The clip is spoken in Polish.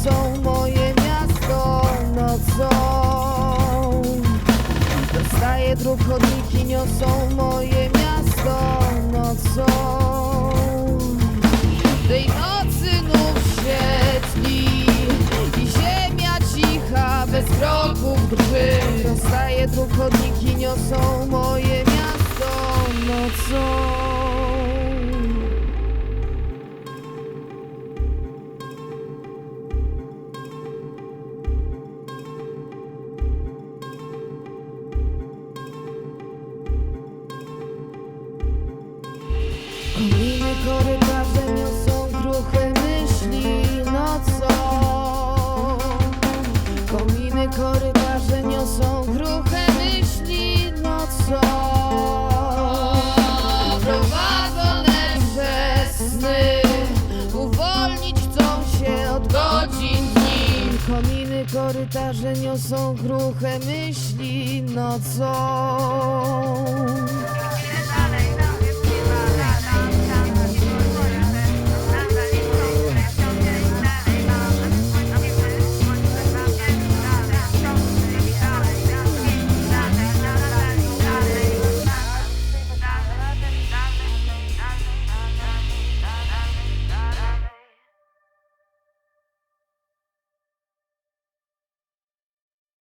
niosą moje miasto nocą. Dostaję dróg, chodniki niosą moje miasto nocą. Tej nocy znów świetli i ziemia cicha, bez kroków drży. Dostaję dróg, chodniki niosą moje miasto nocą. Kominy, korytarze niosą kruche myśli nocą. Kominy, korytarze niosą kruche myśli nocą. Prowadzone przez sny, uwolnić chcą się od godzin dni. Kominy, korytarze niosą kruche myśli nocą.